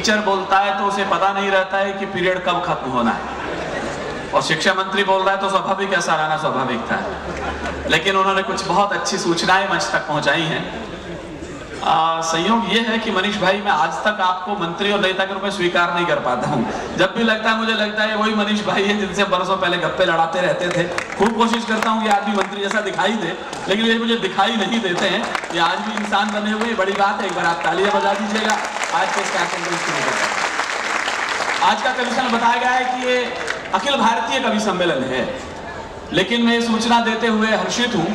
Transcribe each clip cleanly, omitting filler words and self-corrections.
Teacher बोलता है तो उसे पता नहीं रहता है कि पीरियड कब खत्म होना है, और शिक्षा मंत्री बोल रहा है तो स्वाभाविक ऐसा रहना स्वाभाविक था। लेकिन उन्होंने कुछ बहुत अच्छी सूचनाएं मंच तक पहुंचाई हैं। संयोग ये है कि मनीष भाई, मैं आज तक आपको मंत्री और नेता के रूप में स्वीकार नहीं कर पाता हूँ। जब भी लगता है, मुझे लगता है वही मनीष भाई है जिनसे बरसों पहले गप्पे लड़ाते रहते थे। खूब कोशिश करता हूँ कि आदमी मंत्री जैसा दिखाई दे, लेकिन ये मुझे दिखाई नहीं देते हैं। ये आज भी इंसान बने हुए, बड़ी बात है। एक बार आप तालियां बजा दीजिएगा। आज के इस कार्यक्रम को शुरू करते हैं। आज का कवि सम्मेलन बताया गया है कि ये अखिल भारतीय कवि सम्मेलन है, लेकिन मैं ये सूचना देते हुए हर्षित हूँ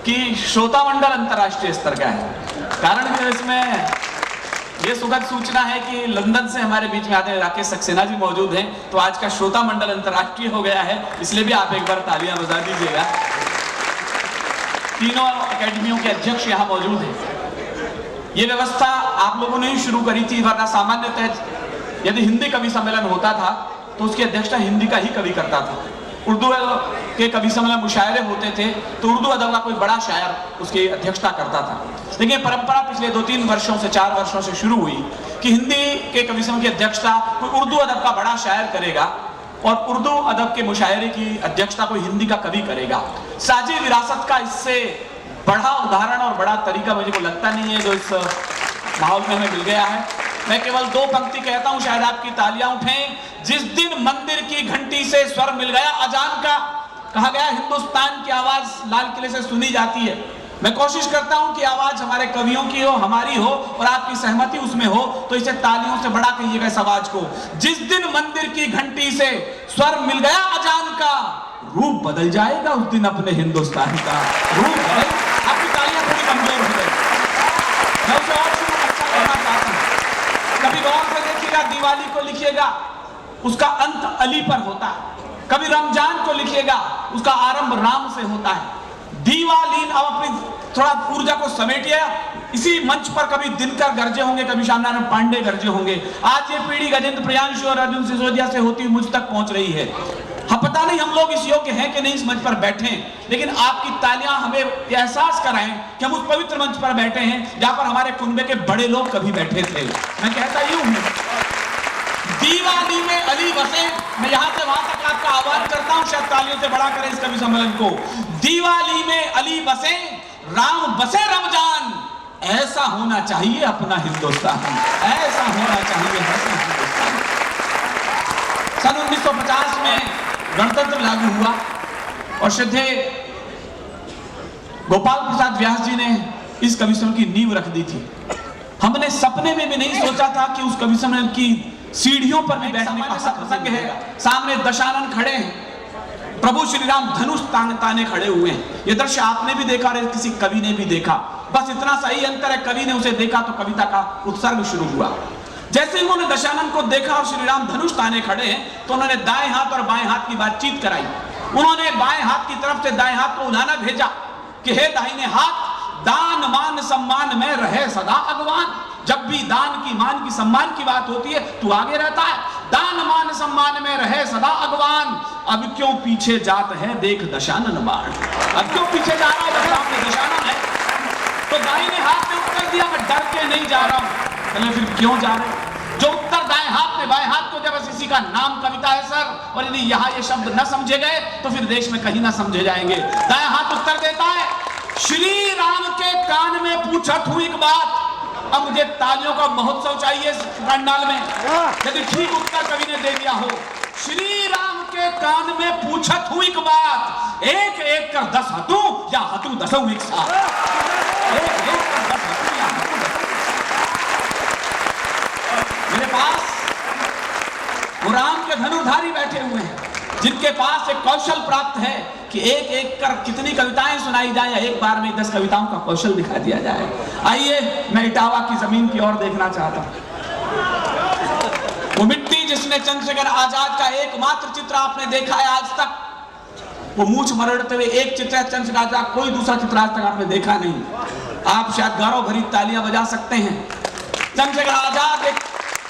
कि श्रोता मंडल अंतर्राष्ट्रीय स्तर का है। कारण कि इसमें ये सुखद सूचना है कि लंदन से हमारे बीच में आते राकेश सक्सेना जी मौजूद हैं, तो आज का श्रोता मंडल अंतर्राष्ट्रीय हो गया है। इसलिए भी आप एक बार तालियां बजा दीजिएगा। तीनों अकेडमियों के अध्यक्ष यहाँ मौजूद हैं। ये व्यवस्था आप लोगों ने ही शुरू करी थी, वरना सामान्यतः यदि हिंदी कवि सम्मेलन होता था तो उसकी अध्यक्षता हिंदी का ही कवि करता था। उर्दू के कवि सम्मेलन मुशायरे होते थे तो उर्दू अदब का कोई बड़ा शायर उसकी अध्यक्षता करता था। लेकिन परंपरा पिछले 2-3 वर्षों से 4 वर्षों से शुरू हुई कि हिंदी के कवि सम्मेलन की अध्यक्षता कोई उर्दू अदब का बड़ा शायर करेगा और उर्दू अदब के मुशायरे की अध्यक्षता कोई हिंदी का कवि करेगा। साझी विरासत का इससे बड़ा उदाहरण और बड़ा तरीका मुझे को लगता नहीं है जो इस माहौल में हमें मिल गया है। मैं केवल 2 पंक्ति कहता हूं, शायद आपकी तालियां उठें। जिस दिन मंदिर की घंटी से स्वर मिल गया अजान का, कहा गया हिंदुस्तान की आवाज लाल किले से सुनी जाती है। मैं कोशिश करता हूं कि आवाज हमारे कवियों की हो, हमारी हो, और आपकी सहमति उसमें हो, तो इसे तालियों से बड़ा कहिएगा इस आवाज को। जिस दिन मंदिर की घंटी से स्वर मिल गया अजान का, रूप बदल जाएगा उस दिन अपने हिंदुस्तान का। रूप बदल, आपकी तालियां थोड़ी कमजोर हो गई। मैं उसे और शुरू अच्छा करना चाहता हूं। कभी गौर से देखिएगा, दिवाली को लिखिएगा, उसका अंत अली पर होता है। कभी रमजान को लिखिएगा, उसका आरंभ राम से होता है। दिवाली, अब अपनी थोड़ा ऊर्जा को समेटिए। इसी मंच पर कभी दिनकर गर्जे होंगे, कभी श्यामनारायण पांडे गर्जे होंगे। आज ये पीढ़ी गजेंद्र प्रियांशु और अर्जुन सिसोदिया से होती मुझ तक पहुंच रही है। हाँ, पता नहीं हम लोग इस योग्य हैं कि नहीं इस मंच पर बैठे, लेकिन आपकी तालियां हमें एहसास कराएं कि हम उस पवित्र मंच पर बैठे हैं जहां पर हमारे कुनबे के बड़े लोग कभी बैठे थे। मैं कहता यूं हूं, दिवाली में अली बसे। मैं यहां से वहां तक आपका आह्वान करता हूं, शायद तालियों से बड़ा करें इस कवि सम्मेलन को। दिवाली में अली बसे, राम बसे रमजान। ऐसा होना चाहिए अपना हिंदुस्तान, ऐसा होना चाहिए अपना हिंदुस्तान। सन 1950 में गणतंत्र लागू हुआ और श्रद्धेय गोपाल प्रसाद व्यास जी ने इस कवि सम्मेलन की नींव रख दी थी। हमने सपने में भी नहीं सोचा था कि उस कवि सम्मेलन की सीढ़ियों पर भी बैठने का प्रसंग है। सामने दशानन खड़े हैं, प्रभु श्री राम धनुष ताने खड़े हुए हैं। यह दृश्य आपने भी देखा और किसी कवि ने भी देखा। बस इतना सही अंतर है, कवि ने उसे देखा तो कविता का उत्सर्ग शुरू हुआ। जैसे ही उन्होंने दशानन को देखा और श्री राम धनुष ताने खड़े हैं, तो उन्होंने दाएं हाथ और बाएं हाथ की बातचीत कराई। उन्होंने बाएं हाथ की तरफ से दाएं हाथ को उलाना भेजा कि हे दाहिने हाथ, दान मान सम्मान में रहे सदा अगवान। जब भी दान की, मान की, सम्मान की बात होती है तू आगे रहता है। दान मान सम्मान में रहे सदा अगवान। अब क्यों पीछे जात है देख दशानन बाण। अब क्यों पीछे जा रहा है, सामने दशानन है। तो दाहिने हाथ ने उत्तर दिया, मैं डर के नहीं जा रहा हूं। चले फिर क्यों जा रहे? जो उत्तर दाएं हाथ ने बाएं हाथ को, जब इसी का नाम कविता है सर, और यदि यहाँ ये शब्द न समझे गए तो फिर देश में कहीं ना समझे जाएंगे। दाएं हाथ उत्तर देता है, श्री राम के कान में पूछत हूं एक बात। अब मुझे तालियों का महोत्सव चाहिए पंडाल में, यदि ठीक उत्तर कवि ने दे दिया हो। श्री राम के कान में पूछत हूं एक बात, एक एक कर 10 हतू या हतू 10 एक साथ। एक एक कर 10 हतू या हतू 10। मेरे पास वो राम के धनुर्धारी बैठे हुए हैं, जिनके पास एक कौशल प्राप्त है कि एक एक कर कितनी कविताएं सुनाई जाए या एक बार में 10 कविताओं का कौशल दिखा दिया जाए। आइए, मैं इटावा की जमीन की ओर देखना चाहता हूं। वो मिट्टी जिसने चंद्रशेखर आजाद का एकमात्र चित्र आपने देखा है आज तक, वो मूंछ मरड़ते हुए एक चित्र है चंद्रशेखर आजाद, कोई दूसरा चित्र आज तक आपने देखा नहीं। आप शायद गौरव भरी तालियां बजा सकते हैं। चंद्रशेखर आजाद एक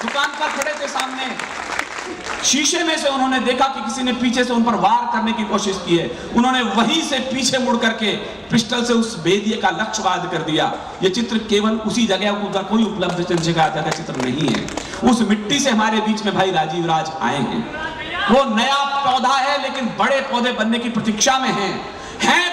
दुकान पर खड़े थे, सामने शीशे में से उन्होंने देखा कि किसी ने पीछे से उन पर वार करने की कोशिश की है। उन्होंने वहीं से पीछे मुड़ करके पिस्टल से उस भेदिए का लक्ष्यवाद कर दिया। यह चित्र केवल उसी जगह का कोई उपलब्ध चंद्रशेखर आजाद का चित्र नहीं है। उस मिट्टी से हमारे बीच में भाई राजीव राज आए हैं। वो नया पौधा है लेकिन बड़े पौधे बनने की प्रतीक्षा में हैं।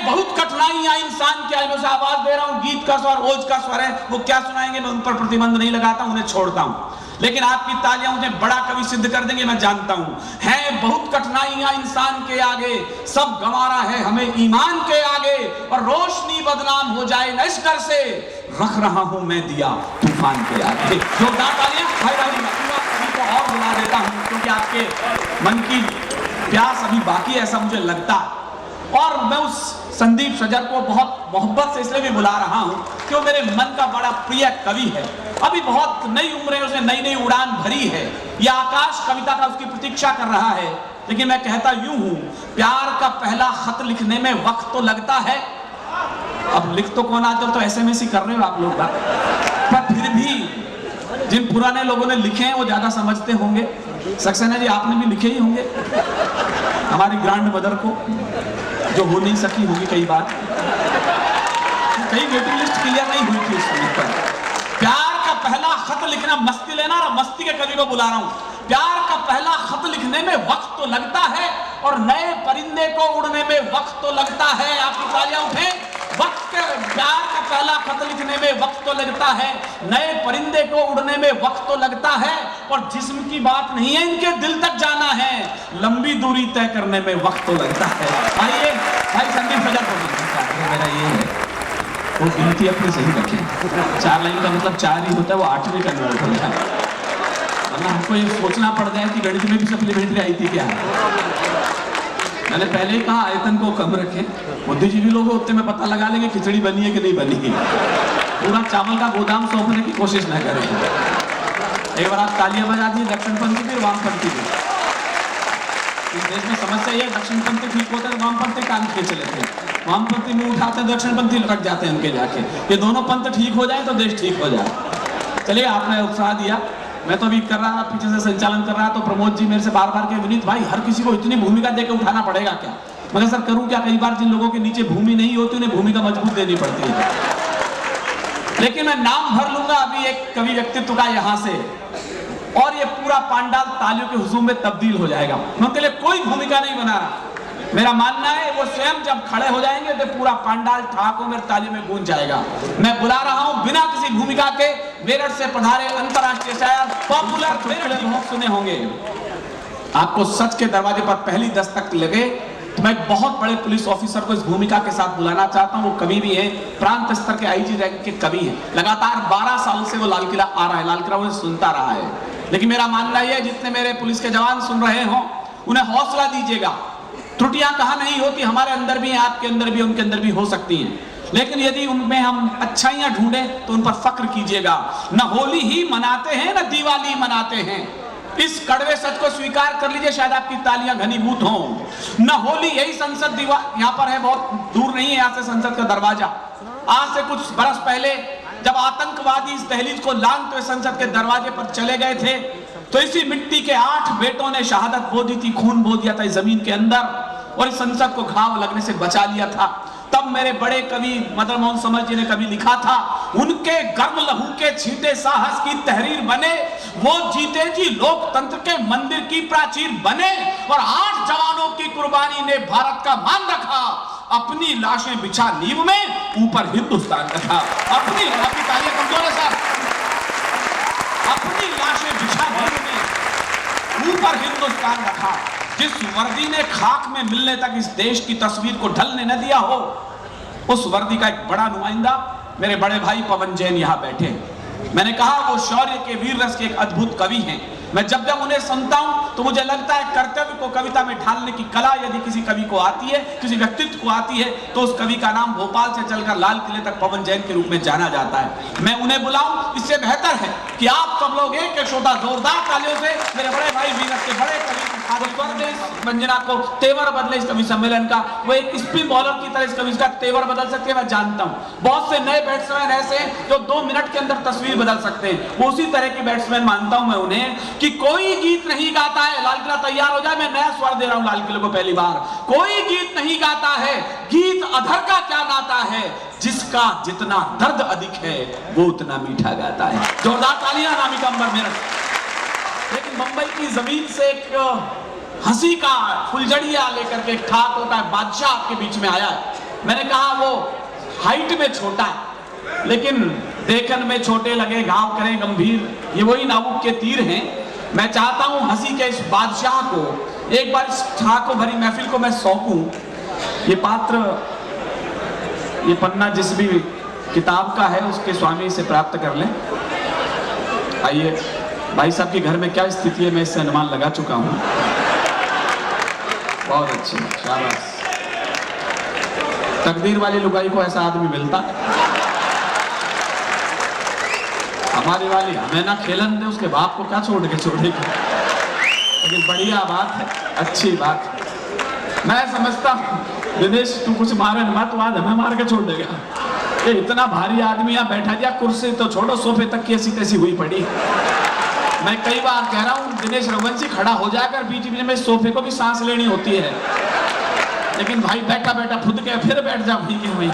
बहुत कठिनाइयां इंसान की। आज मैं आवाज दे रहा हूं, गीत का स्वर, ओज का स्वर है, वो क्या सुनाएंगे, मैं उन पर प्रतिबंध नहीं लगाता, उन्हें छोड़ता हूं। लेकिन आपकी तालियां मुझे बड़ा कवि सिद्ध कर देंगे, मैं जानता हूं। है बहुत कठिनाइयां इंसान के आगे, सब गंवारा है हमें ईमान के आगे, और रोशनी बदनाम हो जाए न इस डर से, रख रहा हूं मैं दिया तूफान के आगे। जोरदार तालियां भाई राजीव कवि को और बुला देता हूं, क्योंकि आपके मन की प्यास अभी बाकी है ऐसा मुझे लगता। और मैं उस संदीप सजर को बहुत मोहब्बत से इसलिए भी बुला रहा हूं कि वो मेरे मन का बड़ा प्रिय कवि है। अभी बहुत नई उम्र है, उसने नई नई उड़ान भरी है, यह आकाश कविता का उसकी प्रतीक्षा कर रहा है। लेकिन मैं कहता यूं हूं, प्यार का पहला खत लिखने में वक्त तो लगता है। अब लिख तो कौन, आजकल तो SMS ही कर रहे हो आप लोग, पर फिर भी जिन पुराने लोगों ने लिखे हैं वो ज्यादा समझते होंगे। सक्सेना जी आपने भी लिखे ही होंगे हमारी ग्रैंड मदर को, जो हो नहीं सकी होगी कई बार, कई वेटिंग लिस्ट क्लियर नहीं हुई थी उस समय पर। प्यार का पहला खत लिखना, मस्ती लेना, और मस्ती के कवि को बुला रहा हूं। प्यार का पहला खत लिखने में वक्त तो लगता है, और नए परिंदे को उड़ने में वक्त तो लगता है। आपकी तालियां उठे। वक्त के, प्यार का पहला खत लिखने में वक्त तो लगता है, नए परिंदे को उड़ने में वक्त तो लगता है, और जिस्म की बात नहीं है, इनके दिल तक जाना है, लंबी दूरी तय करने में वक्त तो लगता है। आइए भाई संदीप सजर को, मेरा ये है वो गिनती अपनी सही रखें। 4 लाइन का मतलब 4 ही होता है, वो 8वीं कन्वर्ट होता है, वरना हमको ये सोचना पड़ जाए कि गणित में भी सप्लीमेंट्री आई थी क्या। मैंने पहले ही कहा आयतन को कम रखें, बुद्धिजीवी लोग उतने में पता लगा लेंगे खिचड़ी बनी है कि नहीं बनी है। पूरा चावल का गोदाम सौंपने की कोशिश न करें। एक बार आप तालियां बजा दी, दक्षिणपंथी भी वामपंथी भी। इस देश में समस्या ये, दक्षिणपंथी ठीक होते हैं, वामपंथी कान खींच लेते हैं, वामपंथी मुंह उठाते हैं, दक्षिणपंथी लटक जाते हैं उनके जाके। ये दोनों पंथ ठीक हो जाए तो देश ठीक हो जाए। चलिए, आपने उत्साह दिया, मैं तो अभी कर रहा था, पीछे से संचालन कर रहा, तो प्रमोद जी मेरे से बार बार के, विनीत भाई हर किसी को इतनी भूमिका देकर उठाना पड़ेगा क्या? मगर सर करूं क्या, कई बार जिन लोगों के नीचे भूमि नहीं होती उन्हें भूमिका मजबूत देनी पड़ती है। लेकिन मैं नाम भर लूंगा अभी एक कवि व्यक्तित्व का यहां से, और ये पूरा पांडाल तालियों के हुजूम में तब्दील हो जाएगा। मैं उनके लिए कोई भूमिका नहीं बना रहा, मेरा मानना है वो स्वयं जब खड़े हो जाएंगे तो पूरा पांडाल ठाकों में ताली में गूंज जाएगा। मैं बुला रहा हूं बिना किसी भूमिका के, मेरठ से पधारे अंतरराष्ट्रीय शायर, पॉपुलर, मेरठ बहुत सुने होंगे। आपको सच के दरवाजे पर पहली दस्तक लगे तो मैं एक बहुत बड़े पुलिस ऑफिसर को इस भूमिका के साथ बुलाना चाहता हूं। वो कवि भी है, प्रांत स्तर के IG रैंक के कवि हैं, लगातार 12 साल से वो लाल किला आ रहा है, लाल किला उन्हें सुनता रहा है। लेकिन मेरा मानना यह है, जितने मेरे पुलिस के जवान सुन रहे हो उन्हें हौसला दीजिएगा। त्रुटियां कहां नहीं होती, हमारे अंदर भी हैं, आपके अंदर भी, उनके अंदर भी हो सकती हैं, लेकिन यदि उनमें हम अच्छाइयां ढूंढें तो उन पर फक्र कीजिएगा। न होली ही मनाते हैं न दिवाली मनाते हैं, इस कड़वे सच को स्वीकार कर लीजिए, शायद आपकी तालियां घनीभूत हों। न होली, यही संसद यहाँ पर है, बहुत दूर नहीं है यहाँ से संसद का दरवाजा। आज से कुछ बरस पहले जब आतंकवादी इस दहलीज को लांघते संसद के दरवाजे पर चले गए थे, तो इसी मिट्टी के 8 बेटों ने शहादत बो दी थी, खून बो दिया था इस जमीन के अंदर, और इस संसद को घाव लगने से बचा लिया था। तब मेरे बड़े कवि मदन मोहन समर जी ने कभी लिखा था, उनके गर्म लहू के छींटे साहस की तहरीर बने, वो जीते जी लोकतंत्र के मंदिर की प्राचीर बने, और 8 जवानों की कुर्बानी ने भारत का मान रखा, अपनी लाशें बिछा नींव में, ऊपर हिंदुस्तान रखा। अपनी तालियां कमजोर है साहब, अपनी लाशें बिछा नींव में, ऊपर हिंदुस्तान रखा। जिस वर्दी ने खाक में मिलने तक इस देश की तस्वीर को ढलने न दिया हो, उस वर्दी का एक बड़ा नुमाइंदा मेरे बड़े भाई पवन जैन यहाँ बैठे हैं। मैंने कहा वो शौर्य के, वीर रस के एक अद्भुत कवि हैं। मैं जब जब उन्हें सुनता हूं तो मुझे लगता है कर्तव्य को कविता में ढालने की कला यदि किसी कवि को आती है, किसी व्यक्तित्व को आती है, तो उस कवि का नाम भोपाल से चलकर लाल किले तक पवन जैन के रूप में जाना जाता है। मैं उन्हें बुलाऊं, इससे बेहतर है कि आप सब लोग एक श्रोता जोरदार तालियों से मेरे बड़े भाई वीरस के बड़े कवि वंजना को तेवर बदले इस कवि सम्मेलन का। वो एक स्पिन बॉलर की तरह इस कवि का तेवर बदल सकते हैं, मैं जानता हूं। बहुत से नए बैट्समैन ऐसे जो 2 मिनट के अंदर तस्वीर बदल सकते हैं, वो उसी तरह की बैट्समैन मानता हूं मैं उन्हें, कि कोई गीत नहीं गाता है, लाल किला तैयार हो जाए, मैं नया स्वर दे रहा हूं लाल किले को पहली बार, कोई गीत नहीं गाता है, गीत अधर का क्या नाता है, जिसका जितना दर्द अधिक है वो उतना मीठा गाता है। जोरदार तालियां नामी का अंबर मेरठ। की जमीन से एक हंसी का फुलझड़िया लेकर के ठाकुर का बादशाह आपके बीच में आया है। मैंने कहा वो हाइट में छोटा है लेकिन देखन में छोटे लगे घाव करें गंभीर, ये वही नाबुक के तीर हैं। मैं चाहता हूं हंसी के इस बादशाह को एक बार इस ठाकुर भरी महफिल को मैं सौंपूं। ये पात्र, ये पन्ना जिस भी किताब का है उसके स्वामी से प्राप्त कर लें। आइए, भाई साहब के घर में क्या स्थिति है मैं इससे अनुमान लगा चुका हूं। बहुत अच्छी, शाबाश। तकदीर वाली लुगाई को ऐसा आदमी मिलता, हमारी वाली हमें ना खेलन दे, उसके बाप को क्या छोड़ के छोड़ेगी। लेकिन बढ़िया बात है, अच्छी बात है। मैं समझता हूँ दिनेश तू कुछ मारे मत, बाद हमें मार के छोड़ देगा। ये इतना भारी आदमी यहाँ बैठा दिया, कुर्सी तो छोड़ो सोफे तक की ऐसी तैसी हुई पड़ी। मैं कई बार कह रहा हूँ दिनेश रघुवंशी खड़ा हो जाकर बीच बीच में सोफे को भी सांस लेनी होती है, लेकिन भाई बैठा बैठा खुद के फिर बैठ जा वहीं के वहीं।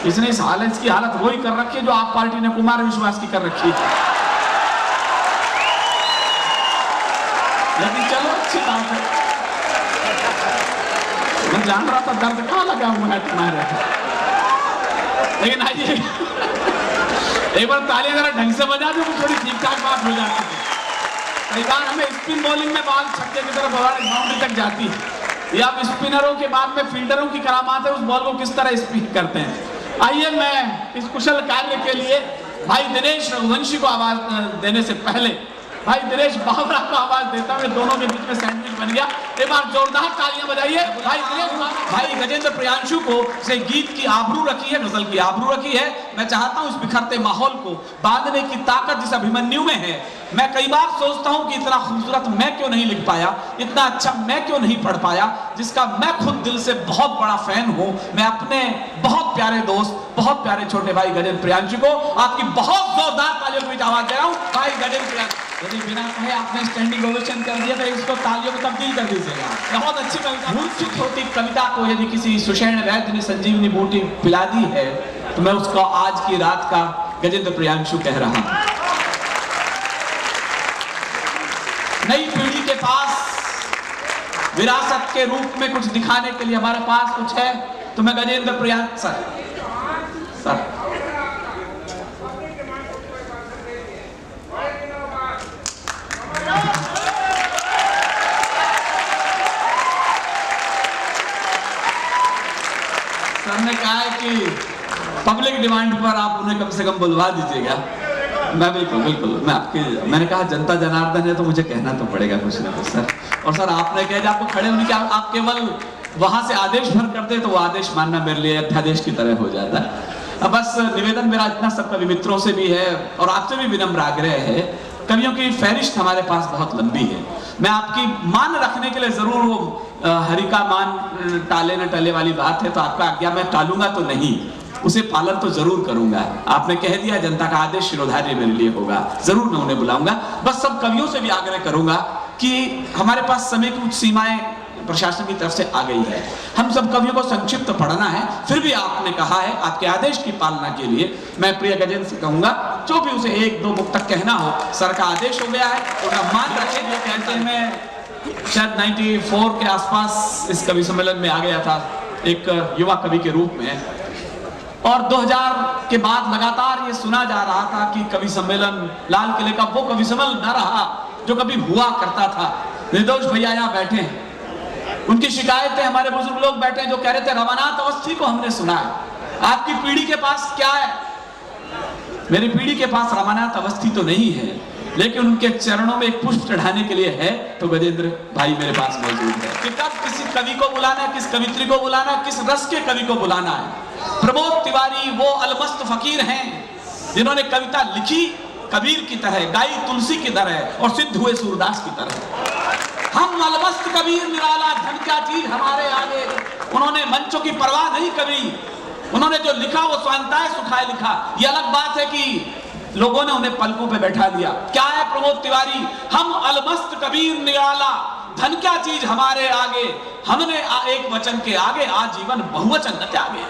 इसने इस हालत की हालत वही कर रखी है जो आप पार्टी ने कुमार विश्वास की कर रखी है। लेकिन चलो अच्छी बात है, मैं जान रहा था दर्द कहाँ लगा हुआ है तुम्हारे। लेकिन आइए एक बार तालियां जरा ढंग से बजा दो, थोड़ी ठीक ठाक बात हो जाती है। कई बार हमें स्पिन बॉलिंग में बाल छक्के की तरफ बाउंड्री तक जाती है, या आप स्पिनरों के बाद में फील्डरों की करामात है उस बॉल को किस तरह स्पिन करते हैं। आइए मैं इस कुशल कार्य के लिए भाई दिनेश रघुवंशी को आवाज देने से पहले भाई दिनेश बावरा को आवाज देता हूँ। दोनों के बीच में सैंडविच बन गया। एक बार जोरदार तालियां बजाइए भाई दिनेश। भाई गजेंद्र प्रियांशु को से गीत की आबरू रखी है, गजल की आबरू रखी है। मैं चाहता हूँ इस बिखरते माहौल को बांधने की ताकत जिस अभिमन्यु में है। मैं कई बार सोचता हूँ कि इतना खूबसूरत मैं क्यों नहीं लिख पाया, इतना अच्छा मैं क्यों नहीं पढ़ पाया, जिसका मैं खुद दिल से बहुत बड़ा फैन हूँ। मैं अपने बहुत प्यारे दोस्त, बहुत प्यारे छोटे भाई गजेंद्र प्रियांशु को आपकी बहुत जोरदार तालियों के बीच आवाज दे रहा हूँ। भाई गजेंद्र प्रियांशु, यदि बिना कहे आपने स्टैंडिंग ओवेशन कर दिया तो इसको तालियों में तब्दील कर दीजिएगा। बहुत अच्छी कविता, मूर्छित होती कविता को यदि किसी सुषैण वैद्य ने संजीवनी बूटी पिला दी है तो मैं उसको आज की रात का गजेंद्र प्रियांशु कह रहा हूं। नई पीढ़ी के पास विरासत के रूप में कुछ दिखाने के लिए हमारे पास कुछ है तो मैं गजेंद्र प्रियांशु सर ने कहा है कि पब्लिक डिमांड पर आप उन्हें कम से कम बुलवा दीजिएगा। मैं बिल्कुल मैंने कहा जनता जनार्दन है तो मुझे कहना तो पड़ेगा कुछ ना कुछ सर। और सर आपने कहा आपको खड़े होने की आप केवल वहां से आदेश भर करते तो वो आदेश मानना मेरे लिए अध्यादेश की तरह हो जाता है। अब बस निवेदन मेरा इतना सब कवि मित्रों से भी है और आपसे भी विनम्र आग्रह है, कवियों की फहरिस्त हमारे पास बहुत लंबी है। मैं आपकी मान रखने के लिए जरूर वो हरि का मान टाले न टले वाली बात है तो आपका आज्ञा मैं टालूंगा तो नहीं, उसे पालन तो जरूर करूंगा। आपने कह दिया जनता का आदेश शिरोधार्य मेरे लिए होगा, जरूर मैं उन्हें बुलाऊंगा। बस सब कवियों से भी आग्रह करूंगा कि हमारे पास समय की कुछ सीमाएं प्रशासन की तरफ से आ गई है, हम सब कवियों को संक्षिप्त पढ़ना है। फिर भी आपने कहा है आपके आदेश की पालना के लिए मैं प्रिय गजेंद्र से कहूंगा जो भी उसे 1-2 मुक्त तक कहना हो, सर का आदेश हो गया है और मान रखे। जो कहते हैं मैं शायद 94 के आसपास इस कवि सम्मेलन में आ गया था एक युवा कवि के रूप में, और 2000 के बाद लगातार ये सुना जा रहा था कि कवि सम्मेलन लाल किले का वो कवि सम्मेलन न रहा जो कभी हुआ करता था। निर्दोष भैया यहाँ बैठे हैं, उनकी शिकायतें हमारे बुजुर्ग लोग बैठे हैं जो कह रहे थे रमानाथ अवस्थी को हमने सुना है। आपकी पीढ़ी के पास क्या है? मेरी पीढ़ी के पास रमानाथ अवस्थी तो नहीं है, लेकिन उनके चरणों में एक पुष्प चढ़ाने के लिए है तो गजेंद्र भाई मेरे पास मौजूद है। कि कब किसी कवि को बुलाना है, किस कवित्री को बुलाना है, किस रस के कवि को बुलाना है। प्रमोद तिवारी वो अलमस्त फकीर हैं जिन्होंने कविता लिखी कबीर की तरह, गाई तुलसी की तरह और सिद्ध हुए सूरदास की तरह। हम अलमस्त कबीर निराला धन क्या चीज हमारे आगे। उन्होंने मंचों की परवाह नहीं करी, उन्होंने जो लिखा वो स्वांताए सुखाए लिखा। ये अलग बात है कि लोगों ने उन्हें पलकों पे बैठा दिया। क्या है प्रमोद तिवारी? हम अलमस्त कबीर निराला धन क्या चीज हमारे आगे, हमने एक वचन के आगे आजीवन बहुवचन न त्यागे।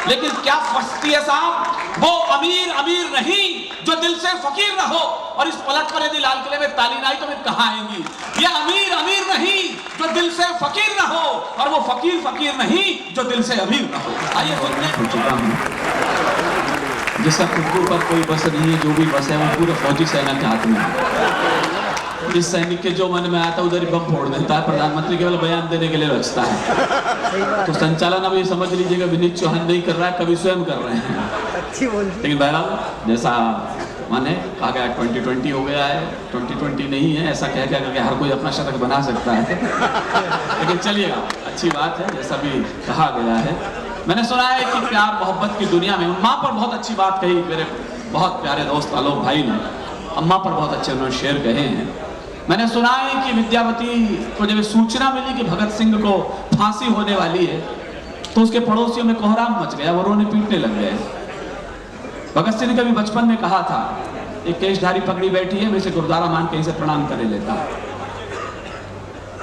लेकिन क्या फंसती है साहब, वो अमीर अमीर नहीं जो दिल से फकीर न हो। और इस पलट पर यदि लाल किले में ताली ना आई तो मैं कहाँ आएंगी। ये अमीर अमीर नहीं जो दिल से फकीर न हो, और वो फकीर फकीर नहीं जो दिल से अमीर न हो। आइए सुनने हो चुका हूँ, जिसका खुद के ऊपर कोई बस नहीं है, जो भी बस है वो पूरे फौजी सेना के हाथ में है। जिस सैनिक के जो मन में आता है उधर ही बम फोड़ देता है, प्रधानमंत्री केवल बयान देने के लिए रचता है। तो संचालन अब ये समझ लीजिएगा विनीत चौहान नहीं कर रहा है, कभी स्वयं कर रहे हैं। लेकिन बहरहाल जैसा माने कहा गया 2020 हो गया है, 2020 नहीं है ऐसा कह करके हर कोई अपना शतक बना सकता है। लेकिन चलिएगा, अच्छी बात है जैसा भी कहा गया है। मैंने सुना है कि प्यार मोहब्बत की दुनिया में माँ पर बहुत अच्छी बात कही मेरे बहुत प्यारे दोस्त आलोक भाई ने, अम्मा पर बहुत अच्छे उन्होंने शेर कहे हैं। मैंने सुना है कि विद्यावती को जब सूचना मिली कि भगत सिंह को फांसी होने वाली है तो उसके पड़ोसियों में कोहराम मच गया, वो रोने पीटने लग गए। भगत सिंह ने कभी बचपन में कहा था, एक केशधारी पगड़ी बैठी है, मैं इसे गुरुद्वारा मान के इसे प्रणाम कर लेता।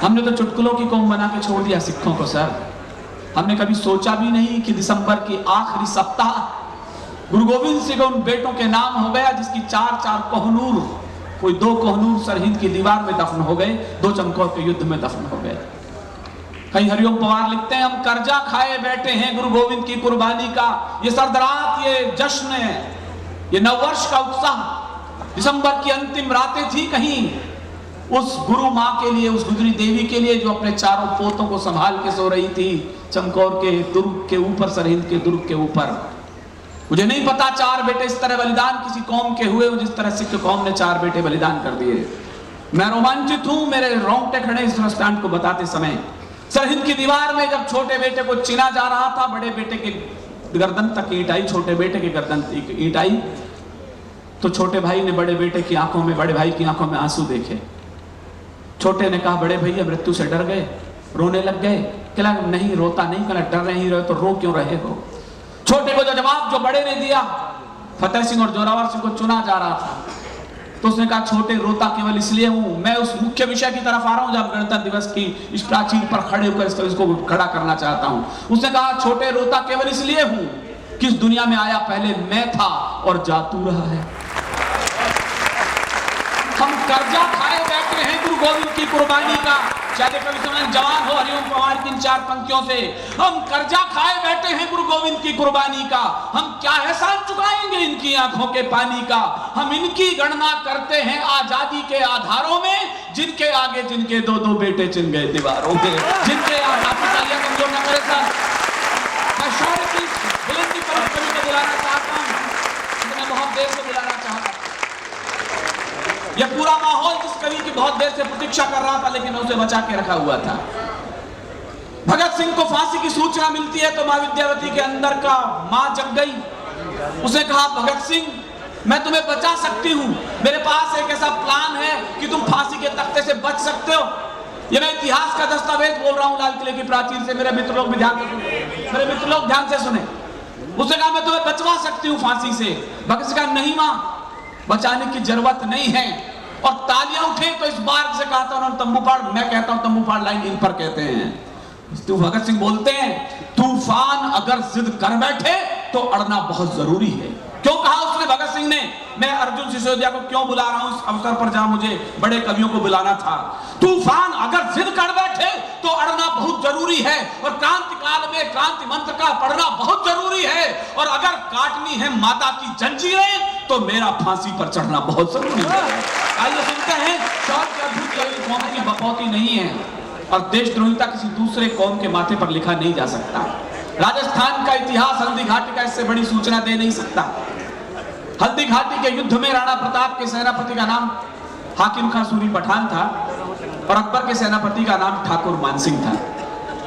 हमने तो चुटकुलों की कौम बना के छोड़ दिया सिखों को सर। हमने कभी सोचा भी नहीं कि दिसंबर की आखिरी सप्ताह गुरु गोविंद सिंह उन बेटों के नाम हो गया जिसकी 4 कोहनूर, कोई 2 कोहनूर सरहिंद की दीवार में दफन हो गए, 2 चमकौर के युद्ध में दफन हो गए। कहीं हरिओम पवार लिखते हैं, हम कर्जा खाए बैठे हैं गुरु गोविंद की कुर्बानी का। ये सरदरात, ये जश्न है, ये नववर्ष का उत्साह, दिसंबर की अंतिम रातें थी कहीं उस गुरु माँ के लिए, उस गुजरी देवी के लिए जो अपने चारों पोतों को संभाल के सो रही थी चमकौर के दुर्ग के ऊपर, सरहिंद के दुर्ग के ऊपर। मुझे नहीं पता 4 बेटे इस तरह बलिदान किसी कौम के हुए जिस तरह सिख कौम ने 4 बेटे बलिदान कर दिए। मैं रोमांचित हूं, मेरे रोंगटे खड़े इस दृष्टांत को बताते समय। सरहिंद की दीवार में जब छोटे बेटे को चिना जा रहा था, बड़े बेटे के गर्दन तक ईंट आई, छोटे बेटे के गर्दन तक ईंट आई, तो छोटे भाई ने बड़े बेटे की आंखों में, बड़े भाई की आंखों में आंसू देखे। छोटे ने कहा, बड़े भैया मृत्यु से डर गए, रोने लग गए। कहला नहीं रोता नहीं, कहला डर नहीं रहे तो रो क्यों रहे हो। छोटे को जो जवाब जो बड़े ने दिया, फतेह सिंह और जोरावर सिंह को चुना जा रहा था, तो उसने कहा छोटे रोता केवल इसलिए हूं, मैं उस मुख्य विषय की तरफ आ रहा हूं जब गणतंत्र दिवस की इस प्राचीर पर खड़े होकर इसको खड़ा करना चाहता हूं। उसने कहा छोटे रोता केवल इसलिए हूं कि इस दुनिया में आया पहले मैं था और जा तू रहा है। हम कर्जा खाए बैठे हैं गुरु गोविंद की कुर्बानी का। चाहे कवि सम्मेलन जवान हो हरिओम पवार की इन 4 पंक्तियों से, हम कर्जा खाए बैठे हैं गुरु गोविंद की कुर्बानी का। हम क्या एहसान चुकाएंगे इनकी आंखों के पानी का। हम इनकी गणना करते हैं आजादी के आधारों में, जिनके आगे जिनके 2-2 बेटे चिन गए दीवारों में, जिनके आजादी कमजोर न करे सर। मैं शौर्य की बुलंदी पर कवि को बुलाना चाहता हूँ, मैं बहुत देर से बुलाना चाहता हूँ। यह पूरा माहौल जिस कवि की बहुत देर से प्रतीक्षा कर रहा था, लेकिन उसे बचा के रखा हुआ था। भगत सिंह को फांसी की सूचना मिलती है तो मां विद्यावती के अंदर का मां जग गई। उसने कहा भगत सिंह मैं तुम्हें बचा सकती हूं, मेरे पास एक ऐसा प्लान है कि तुम फांसी के तख्ते से बच सकते हो। ये मैं इतिहास का दस्तावेज बोल रहा हूं लाल किले की प्राचीर से, मेरे मित्र लोग भी ध्यान से सुने, मेरे मित्र लोग ध्यान से सुने। उसने कहा मैं तुम्हें बचवा सकती हूँ फांसी से। भगत सिंह कहा नहीं मां, बचाने की जरूरत नहीं है। और तालियां उठे तो इस बार से कहा था उन्होंने तंबू फाड़, मैं कहता हूं तंबू फाड़ लाइन इन पर कहते हैं। तो भगत सिंह बोलते हैं तूफान अगर जिद कर बैठे तो अड़ना बहुत जरूरी है। क्यों कहा उसने भगत सिंह ने? मैं अर्जुन सिसोदिया को क्यों बुला रहा हूं इस अवसर पर जहां मुझे बड़े कवियों को बुलाना था। तूफान अगर जिद कर बैठे तो अड़ना बहुत जरूरी है, और क्रांति काल में क्रांति मंत्र का पढ़ना बहुत जरूरी है, और अगर काटनी है माता की जंजीरें तो मेरा फांसी पर चढ़ना बहुत जरूरी है। आइए सुनते हैं, शौर्य की अद्भुत कौम की बपौती नहीं है, और देशद्रोहिता किसी दूसरे कौम के माथे पर लिखा नहीं जा सकता। राजस्थान का इतिहास हल्दी घाटी का इससे बड़ी सूचना दे नहीं सकता। हल्दी घाटी के युद्ध में राणा प्रताप के सेनापति का नाम हाकिम खां सूरी पठान था, और अकबर के सेनापति का नाम ठाकुर मानसिंह था।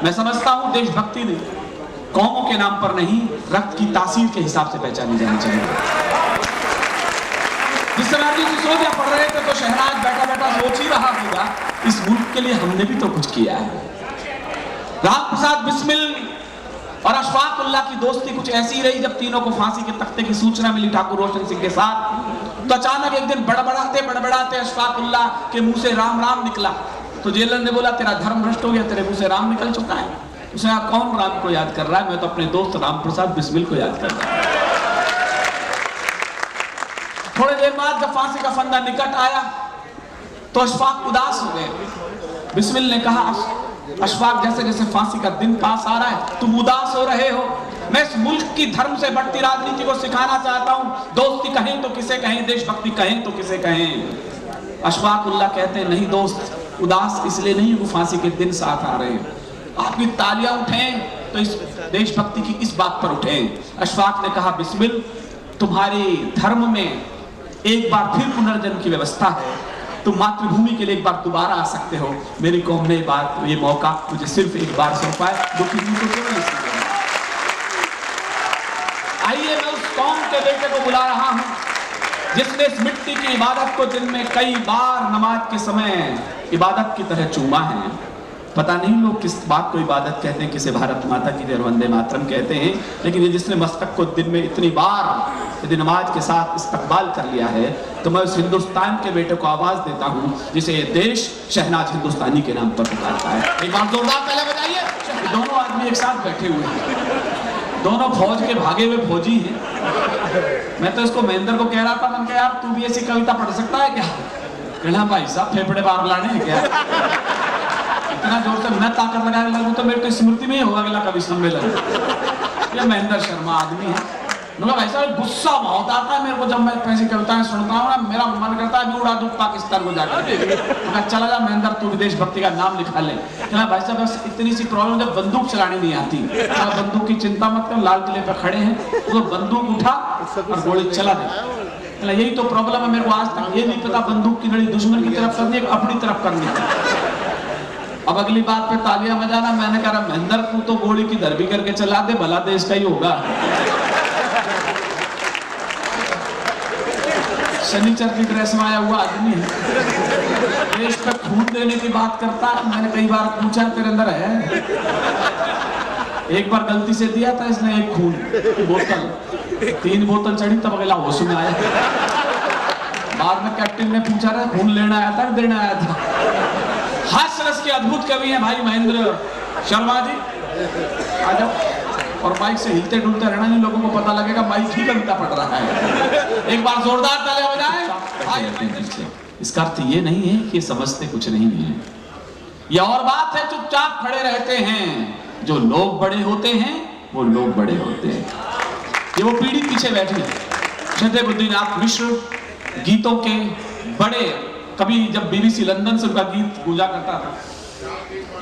मैं समझता हूं देशभक्ति ने कौमों के नाम पर नहीं, रक्त की तासीर के हिसाब से पहचानी जानी चाहिए। जिस समय अर्जुन सिसोदिया पढ़ रहे थे तो शहनाज बैठा बैठा सोच ही रहा होगा इस मुल्क के लिए हमने भी तो कुछ किया है। राम प्रसाद बिस्मिल और अशफाक उल्लाह की दोस्ती कुछ ऐसी रही, जब तीनों को फांसी के तख्ते की सूचना मिली ठाकुर रोशन सिंह के साथ, तो अचानक एक दिन बड़बड़ाते बड़बड़ाते अशफाक उल्लाह के मुंह से राम राम निकला। तो जेलर ने बोला तेरा धर्म भ्रष्ट हो गया, तेरे मुंह से राम निकल चुका है। उसने कहा कौन राम को याद कर रहा है? मैं तो अपने दोस्त राम प्रसाद बिस्मिल को याद कर रहा हूं। थोड़ी देर बाद जब फांसी का फंदा निकट आया तो अशफाक उदास हो गए। बिस्मिल ने कहा अशफाक, जैसे जैसे फांसी का दिन पास आ रहा है तुम उदास हो रहे हो। मैं इस मुल्क की धर्म से बढ़ती राजनीति को सिखाना चाहता हूं। दोस्ती कहें तो किसे कहें, देशभक्ति कहें तो किसे कहें। अशफाक उल्लाह कहते हैं नहीं दोस्त, उदास इसलिए नहीं वो फांसी के दिन साथ आ रहे हैं। आपकी तालियां उठें तो इस देशभक्ति की इस बात पर उठें। अशफाक ने कहा बिस्मिल, तुम्हारे धर्म में एक बार फिर पुनर्जन्म की व्यवस्था है। तुम मातृभूमि के लिए एक बार दोबारा आ सकते हो। मेरी कौम ने ये मौका मुझे सिर्फ एक बार सौंपा है, दुखी को केवल इसलिए। आइए मैं उस कौम के बेटे को बुला रहा हूं जिसने इस मिट्टी की इबादत को दिन में कई बार नमाज के समय इबादत की तरह चूमा है। पता नहीं लोग किस बात को इबादत कहते हैं, किसे भारत माता की जय वंदे मातरम कहते हैं, लेकिन ये जिसने मस्तक को दिन में इतनी बार यदि नमाज के साथ इस्तकबाल कर लिया है, तो मैं उस हिंदुस्तान के बेटे को आवाज देता हूं जिसे ये देश शहनाज हिंदुस्तानी के नाम पर पुकारता है। एक बार जोरदार पहले बजाइए। दोनों आदमी एक साथ बैठे हुए हैं, दोनों फौज के भागे हुए फौजी हैं। मैं तो इसको महेंद्र को कह रहा था, मैंने कहा यार तू भी ऐसी कविता पढ़ सकता है क्या? कहना भाई साहब फेफड़े बाहर लाने हैं क्या? इतना जोर से मैं ताकत लगाने लगूं तो मेरे को स्मृति में ही होगा अगला कवि सम्मेलन। ये महेंद्र शर्मा आदमी है। भाई साहब गुस्सा बहुत आता है मेरे को जब मैं ऐसी कविताएं सुनता हूँ ना, मेरा मन करता है उड़ा दूं पाकिस्तान को जाकर। चला जा महेंद्र, तू विदेश भक्ति का नाम लिखा ले। भाई साहब बस इतनी सी प्रॉब्लम, जब बंदूक चलानी नहीं आती। बंदूक की चिंता मत कर, लाल किले पर खड़े हैं, तो बंदूक उठा और गोली चला दे। यही तो प्रॉब्लम है मेरे को, आज तक ये नहीं पता बंदूक की लड़ी दुश्मन की तरफ करनी है अपनी तरफ करनी है। अब अगली बात पे तालियां बजाना। मैंने कहा महेंद्र तू तो गोली की धरबी करके चला दे, भला देश का ही होगा। शनिचर की ड्रेस में आया हुआ आदमी है, देश पे खून देने की बात करता है। मैंने कई बार पूछा तेरे अंदर है? एक बार गलती से दिया था इसने एक खून की बोतल, 3 बोतल चढ़ी तब अगला होश में आया। बाद में कैप्टन ने पूछा रहा खून लेना आया था देना आया था। हास्य रस के अद्भुत कवि हैं भाई महेंद्र शर्मा जी, आ जाओ। और माइक से हिलते डुलते रहना, नहीं लोगों को पता लगेगा माइक ही कविता पढ़ रहा है। एक बार जोरदार तालियां बजाएं। इसका अर्थ ये नहीं है कि समझते कुछ नहीं है, यह और बात है चुपचाप खड़े रहते हैं। जो लोग बड़े होते हैं वो लोग बड़े होते हैं। ये वो पीढ़ी पीछे बैठी है। शहदेबुद्दीनाथ मिश्र गीतों के बड़े कभी, जब बीबीसी लंदन से उनका गीत गूंजा करता था,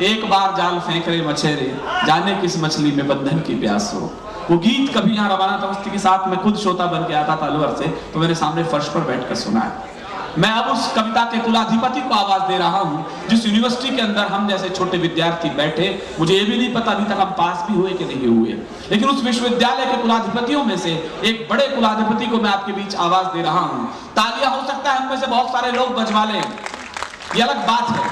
एक बार जाल फेंक रहे मछेरे, जाने किस मछली में बंधन की प्यास हो। वो गीत कभी यहाँ रवाना तवस्थी के साथ मैं खुद श्रोता बन के आता था अलवर से, तो मेरे सामने फर्श पर बैठकर सुना है। मैं अब उस कविता के कुलाधिपति को आवाज दे रहा हूँ जिस यूनिवर्सिटी के अंदर हम जैसे छोटे विद्यार्थी बैठे। मुझे ये भी नहीं पता अभी तक हम पास भी हुए कि नहीं हुए, लेकिन उस विश्वविद्यालय के कुलाधिपतियों में से एक बड़े कुलाधिपति को मैं आपके बीच आवाज दे रहा हूँ। तालियां हो सकता है हम में से बहुत सारे लोग बजवा लें, ये अलग बात है।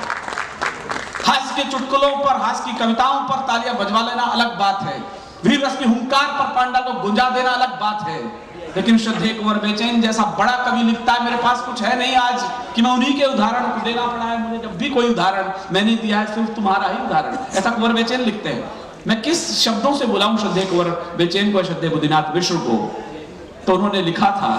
हास्य के चुटकुलों पर, हास्य की कविताओं पर तालियां बजवा लेना अलग बात है। वीर रस की हुंकार पर पांडा को गुंजा देना अलग बात है। लेकिन श्रद्धेय कुंवर बेचैन जैसा बड़ा कवि लिखता है, मेरे पास कुछ है नहीं आज कि मैं उन्हीं के उदाहरण को देना पड़ा है मुझे। जब भी कोई उदाहरण मैंने दिया है सिर्फ तुम्हारा ही उदाहरण, ऐसा कुंवर बेचैन लिखते हैं। मैं किस शब्दों से बुलाऊं श्रद्धेय कुंवर बेचैन को, श्रद्धेय बुद्धिनाथ मिश्र को? तो उन्होंने लिखा था,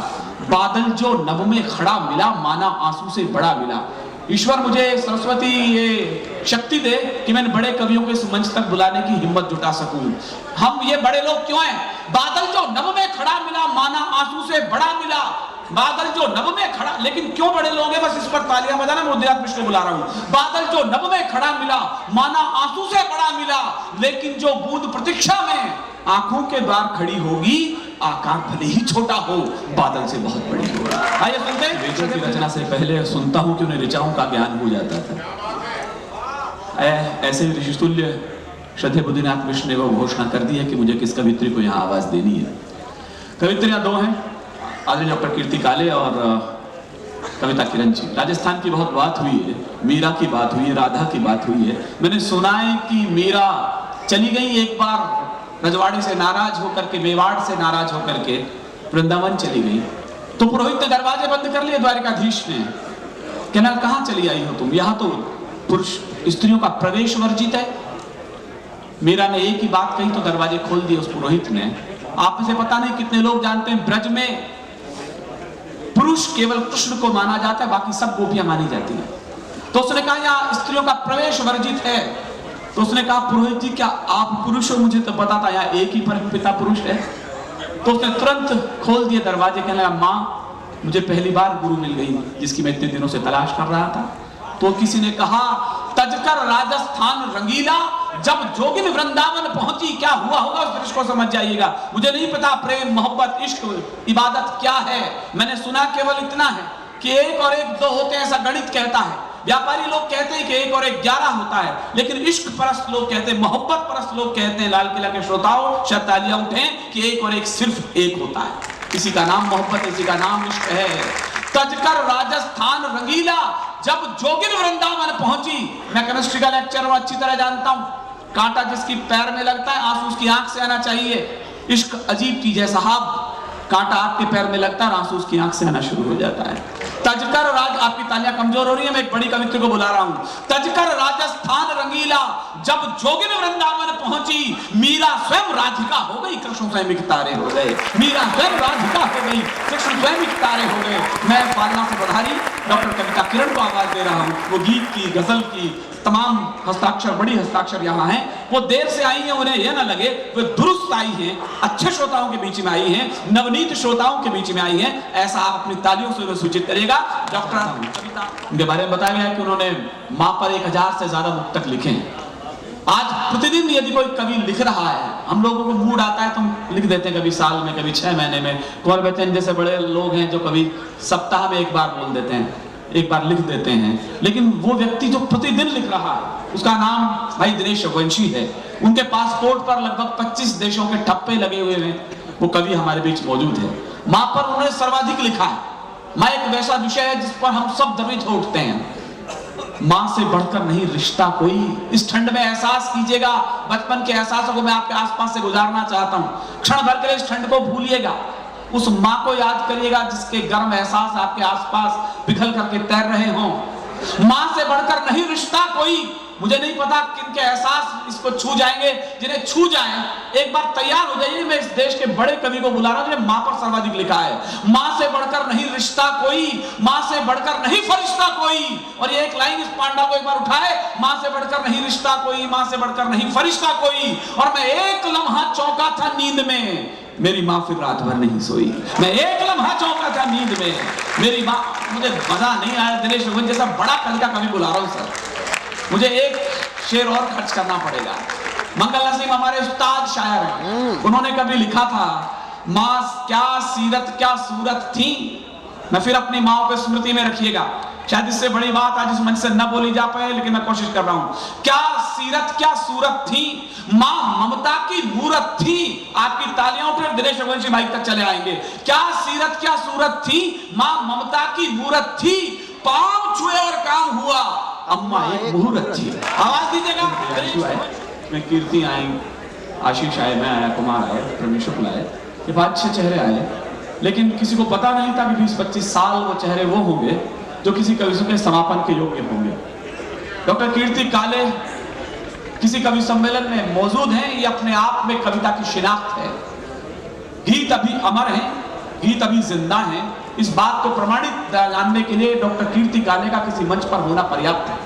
बादल जो नभ में खड़ा मिला माना आंसू से बड़ा मिला। ईश्वर मुझे सरस्वती ये शक्ति दे कि मैं बड़े कवियों को इस मंच तक बुलाने की हिम्मत जुटा सकूं। हम ये बड़े लोग क्यों हैं? बादल जो नभ में खड़ा मिला माना आंसू से बड़ा मिला। बादल जो नभ में खड़ा, लेकिन क्यों बड़े लोग हैं? बस इस पर तालियां बजाना। मैं बुद्धिनाथ मिश्र को बुला रहा हूं। बादल जो नभ में खड़ा मिला माना आंसू से बड़ा मिला, लेकिन जो बूंद प्रतीक्षा में आंखों के द्वार खड़ी होगी, आकार भले ही छोटा हो बादल से बहुत बड़ी होगी। आइए सुनते हैं। वेदों की रचना से पहले सुनता हूं कि उन्हें ऋचाओं का ज्ञान हो जाता था। ऐसे ऋषितुल्य श्रद्धेय बुद्धिनाथ मिश्र ने वो घोषणा कर दी है कि मुझे किस कवित्री को यहाँ आवाज देनी है। कवित्रियां 2 हैं, आदरणीय डॉक्टर कीर्ति काले और कविता किरण जी। राजस्थान की बहुत बात हुई है, मीरा की बात हुई है, राधा की बात हुई है। मैंने सुना है कि मीरा चली गई एक बार रजवाड़ी से नाराज होकर के, मेवाड़ से नाराज होकर के वृंदावन चली गई, तो पुरोहित ने दरवाजे बंद कर लिए द्वारिकाधीश ने। कहना कहाँ चली आई हो तुम? यहाँ तो पुरुष स्त्रियों का प्रवेश वर्जित है। मीरा ने एक ही बात कही तो दरवाजे खोल दिए उस पुरोहित ने। आप में से पता नहीं कितने लोग जानते हैं ब्रज में पुरुष केवल कृष्ण को माना जाता है, बाकी सब गोपियां मानी जाती हैं। तो उसने कहा यहाँ स्त्रियों का प्रवेश वर्जित है। तो उसने कहा पुरोहित जी क्या आप पुरुष हो? मुझे तो पता था यहाँ एक ही परम पिता पुरुष है। तो उसने तुरंत खोल दिए दरवाजे, कहने लगा माँ मुझे पहली बार गुरु मिल गई जिसकी मैं इतने दिनों से तलाश कर रहा था। तो किसी ने कहा तजकर राजस्थान रंगीला जब जोगिन वृंदावन पहुंची, क्या हुआ होगा उस दृश्य को समझ जाइएगा। मुझे नहीं पता प्रेम मोहब्बत इश्क इबादत क्या है, मैंने सुना केवल इतना है कि 1 और 1 2 होते हैं, ऐसा गणित कहता है। व्यापारी लोग कहते हैं कि 1 और 1 11 होता है, लेकिन इश्क परस्त लोग कहते हैं, मोहब्बत परस्त लोग कहते हैं, लाल किला के श्रोताओं शायद तालियां उठें, कि 1 और 1 सिर्फ 1 होता है। किसी का नाम मोहब्बत, किसी का नाम इश्क है। तजकर राजस्थान रंगीला जब जोगिन वृंदावन पहुंची। मैं केमिस्ट्री का लेक्चर अच्छी तरह जानता हूं, कांटा जिसकी पैर में लगता है आंसू उसकी आंख से आना चाहिए। इश्क अजीब चीज है साहब, कांटा आपके पैर में लगता है और आंसू उसकी आंख से आना शुरू हो जाता है। तजकर राज, आपकी तालियां कमजोर हो रही है, मैं एक बड़ी कवित्री को बुला रहा हूं। तजकर राजस्थान रंगीला जब जोगिन वृंदावन पहुंची, मीरा स्वयं राधिका हो गई, कृष्ण स्वयं तारे हो गए। मीरा स्वयं राधिका हो गई, कृष्ण स्वयं तारे हो गए। मैं पालना से पधारी डॉक्टर कविता किरण को आवाज दे रहा हूं। वो गीत की, गजल की तमाम हस्ताक्षर, बड़ी हस्ताक्षर यहाँ हैं। वो देर से आई हैं, उन्हें यह ना लगे वो दुरुस्त आई हैं, अच्छे श्रोताओं के बीच में आई हैं, नवनीत श्रोताओं के बीच में आई हैं, ऐसा आप अपनी तालियों से उन्हें सूचित करिएगा। डॉक्टर कविता उनके बारे में बताया गया है कि उन्होंने माँ पर 1000 से ज्यादा मुक्तक लिखे हैं। आज प्रतिदिन यदि कोई कवि लिख रहा है, हम लोगों को मूड आता है तो हम लिख देते हैं, कभी साल में, कभी 6 महीने में। कुंवर बेचैन जैसे बड़े लोग हैं जो कभी सप्ताह में 1 बार बोल देते हैं, 1 बार लिख देते हैं। लेकिन वो व्यक्ति जो प्रतिदिन लिख रहा है उसका नाम भाई दिनेश रघुवंशी है। उनके पासपोर्ट पर लगभग 25 देशों के ठप्पे लगे हुए हैं। वो कवि हमारे बीच मौजूद है। माँ पर उन्होंने सर्वाधिक लिखा है। माँ एक वैसा विषय है जिस पर हम सब दबित उठते हैं। माँ से बढ़कर नहीं रिश्ता कोई। इस ठंड में एहसास कीजिएगा, बचपन के एहसासों को मैं आपके आसपास से गुजारना चाहता हूँ। क्षण भर के लिए इस ठंड को भूलिएगा, उस माँ को याद करिएगा जिसके गर्म एहसास आपके आसपास पिघल करके तैर रहे हों। माँ से बढ़कर नहीं रिश्ता कोई। मुझे नहीं पता किनके एहसास इसको छू जाएंगे, जिन्हें छू जाएं एक बार तैयार हो जाइए। मैं इस देश के बड़े कवि को बुला रहा हूं जिन्हें माँ पर सर्वाधिक लिखा है। माँ से बढ़कर नहीं रिश्ता कोई, माँ से बढ़कर नहीं फरिश्ता कोई। और ये एक लाइन इस पांडा को एक बार उठाए, माँ से बढ़कर नहीं रिश्ता कोई, माँ से बढ़कर नहीं फरिश्ता कोई। और मैं एक लम्हा चौंका था नींद में, मेरी माँ फिर रात भर नहीं सोई। मैं एक लम्हा चौंका था नींद में, मेरी माँ। मुझे मजा नहीं आया, दिनेश रघुवंशी जैसा बड़ा कवि का कवि बुला रहा हूं सर, मुझे एक शेर और खर्च करना पड़ेगा। मंगल नसीम हमारे उस्ताद शायर हैं, उन्होंने कभी लिखा था, माँ क्या सीरत क्या सूरत थी। मैं फिर अपनी माँ को स्मृति में रखिएगा। शायद इससे बड़ी बात आज इस मंच से न बोली जा पाए, लेकिन मैं कोशिश कर रहा हूं। क्या सीरत क्या सूरत थी, माँ ममता की मूरत थी। आपकी तालियों पर दिनेश रघुवंशी भाई तक चले आएंगे। क्या सीरत क्या सूरत थी, माँ ममता की मूरत थी। पांव छुए और काम हुआ, अम्मा एक मुहूर्त थी। आवाज दीजिएगा। मैं कीर्ति आई, आशीष आए, मैं आया, कुमार आए, रमेश शुक्ल आए, ये बात अच्छे चेहरे आए। लेकिन किसी को पता नहीं था कि 20-25 साल वो चेहरे वो होंगे जो किसी कवि के समापन के योग्य होंगे। डॉक्टर कीर्ति काले किसी कवि सम्मेलन में मौजूद हैं, ये अपने आप में कविता की शिनाख्त है। गीत अभी अमर हैं, गीत अभी जिंदा हैं। इस बात को प्रमाणित जानने के लिए डॉक्टर कीर्ति काले का किसी मंच पर होना पर्याप्त है।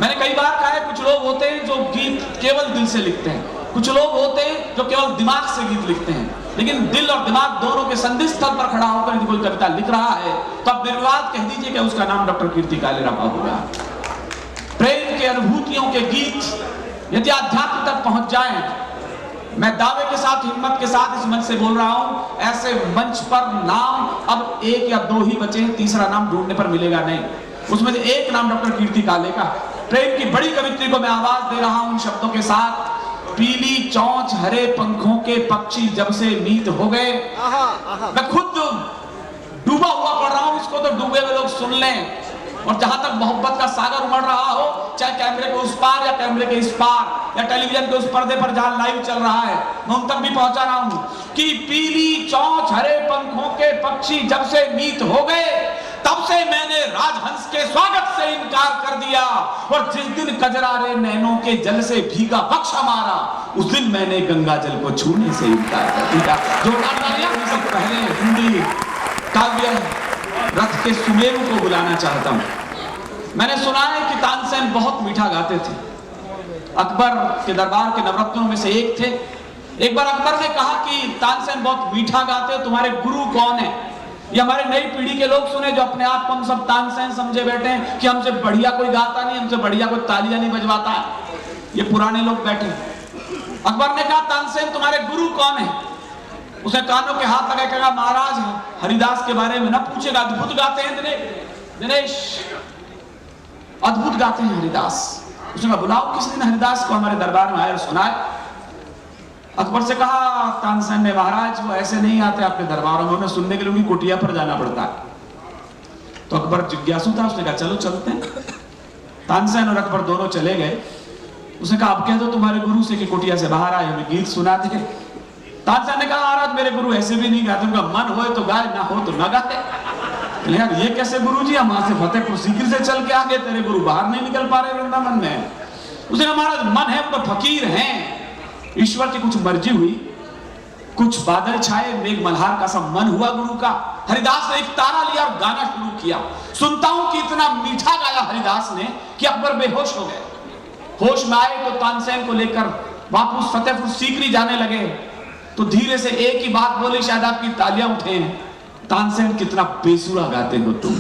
मैंने कई बार कहा है, कुछ लोग होते हैं जो गीत केवल दिल से लिखते हैं, कुछ लोग होते हैं जो केवल दिमाग से गीत लिखते हैं। लेकिन दिल और दिमाग दोनों के संधि स्थल पर खड़ा होकर यदि कोई कविता लिख रहा है तो आप निर्विवाद कह दीजिए कि उसका नाम डॉक्टर कीर्ति काले रखा होगा। प्रेम के अनुभूतियों के गीत यदि आध्यात्म तक पहुंच जाएं, मैं दावे के साथ, हिम्मत के साथ इस मंच से बोल रहा हूं, ऐसे मंच पर नाम अब 1 या 2 ही बचे, तीसरा नाम ढूंढने पर मिलेगा नहीं। उसमें से एक नाम डॉक्टर कीर्ति काले का। प्रेम की बड़ी कवित्री को मैं आवाज दे रहा हूं उन शब्दों के साथ, पीली चौंच हरे पंखों के पक्षी जब से मीत हो गए। मैं खुद डूबा हुआ पढ़ रहा हूं, इसको तो डूबे हुए लोग सुन लें। और जहां तक मोहब्बत का सागर उमड़ रहा हो, चाहे कैमरे के उस पार या कैमरे के इस पार या टेलीविजन के उस पर्दे पर जहां लाइव चल रहा है, मैं उन तक भी पहुंचा रहा हूं कि पीली चौंच हरे पंखों के पक्षी जब से मीत हो गए, तब से मैंने राजहंस के स्वागत से इनकार कर दिया, और जिस दिन कजरारे नैनों के जल से भीगा बख्शा मारा, उस दिन मैंने गंगा जल को छूने से इनकार कर दिया। जोरदार तालियां। सब पहले हिंदी काव्य रथ के सुमेरु को बुलाना चाहता हूं। मैंने सुना है कि तानसेन बहुत मीठा गाते थे। अकबर के दरबार के नवरत्नों में से एक थे। एक बार अकबर ने कहा कि तानसेन बहुत मीठा गाते हो, तुम्हारे गुरु कौन है? ये हमारे नई पीढ़ी के लोग सुने जो अपने आप को हम सब तानसेन समझे बैठे हैं कि हमसे बढ़िया कोई गाता नहीं, हमसे बढ़िया कोई तालियां नहीं बजवाता है। ये पुराने लोग बैठे। अकबर ने कहा तानसेन तुम्हारे गुरु कौन है? उसे कानों के हाथ लगा कहा महाराज हरिदास के बारे में ना पूछेगा, अद्भुत गाते हैं दिनेश, अद्भुत गाते हैं हरिदास। उसने कहा बुलाओ किस दिन हरिदास को हमारे दरबार में आए और सुनाए। अकबर से कहा तानसेन ने, महाराज वो ऐसे नहीं आते आपके दरबारों में, उन्हें सुनने के लिए उनकी कुटिया पर जाना पड़ता है। तो अकबर जिज्ञासु था, उसने कहा चलो चलते हैं। तानसेन और अकबर दोनों चले गए। उसने कहा अब कह दो तुम्हारे गुरु से कि कुटिया से बाहर आए, हमें गीत सुना दे। तानसेन ने कहा महाराज मेरे गुरु ऐसे भी नहीं गाते, उनका मन हो तो गाए, ना हो तो ना गाते। यार ये कैसे गुरु जी, हम वहां से फतेहपुर सीकरी से चल के आ गए, तेरे गुरु बाहर नहीं निकल पा रहे वृंदावन में। उसने कहा महाराज मन है, वो तो फकीर हैं, ईश्वर की कुछ मर्जी हुई, कुछ बादल छाए, मेघ मल्हार का सा मन हुआ गुरु का। हरिदास ने एक तारा लिया और गाना शुरू किया। सुनता हूं कि इतना मीठा गाया हरिदास ने कि अकबर बेहोश हो गए। होश में आए तो तानसेन को लेकर वापस फतेहपुर सीकरी जाने लगे तो धीरे से एक ही बात बोली, शायद आपकी तालियां उठे, तानसेन कितना बेसुरा गाते हो तुम।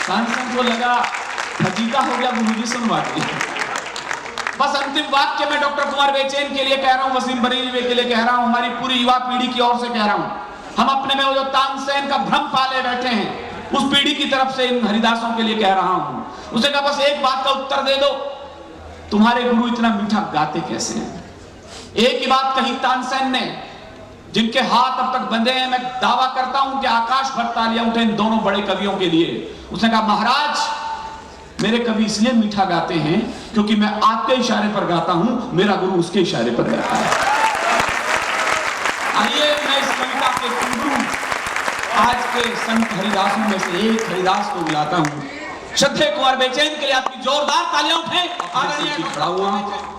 तानसेन को लगा फजीता हो गया, गुरुजी सुनवा दिया। बस अंतिम वाक्य में डॉक्टर कुमार बेचैन के लिए कह रहा हूं, वसीम बरेलवी के लिए कह रहा हूं, हमारी पूरी युवा पीढ़ी की ओर से कह रहा हूं। हम अपने में वो जो तानसेन का भ्रम पाले बैठे हैं, उस पीढ़ी की तरफ से इन हरिदासों के लिए कह रहा हूं। उसे कहा बस एक बात का उत्तर दे दो, तुम्हारे गुरु इतना मीठा गाते कैसे हैं? एक ही बात कही तानसेन ने, जिनके हाथ अब तक बंधे हैं, मैं दावा करता हूं कि आकाश भर तालियां उठे इन दोनों बड़े कवियों के लिए। उसने कहा महाराज मेरे कवि इसलिए मीठा गाते हैं क्योंकि मैं आपके इशारे पर गाता हूं, मेरा गुरु उसके इशारे पर गाता है। आइए मैं इस कविता के गुरु आज के संत हरिदासों में से एक हरिदास को बुलाता हूं। श्रद्धेय कुमार बेचैन के लिए आपकी जोरदार तालियां उठें। खड़ा हुआ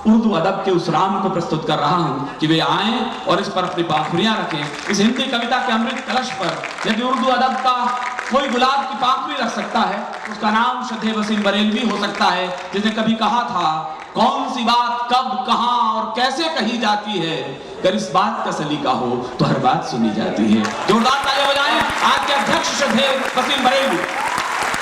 उर्दू अदब के उस राम को प्रस्तुत कर रहा हूं कि वे आए और इस पर अपनी पाखुरियां रखें। इस हिंदी कविता के अमृत कलश पर यदि उर्दू अदब का कोई गुलाब की पाखुरी रख सकता है, उसका नाम श्रद्धेय वसीम बरेलवी हो सकता है, जिसने कभी कहा था कौन सी बात कब कहां और कैसे कही जाती है, अगर इस बात का सलीका हो तो हर बात सुनी जाती है। जोरदार तालियां बजाएं आज के अध्यक्ष श्रद्धेय वसीम बरेलवी।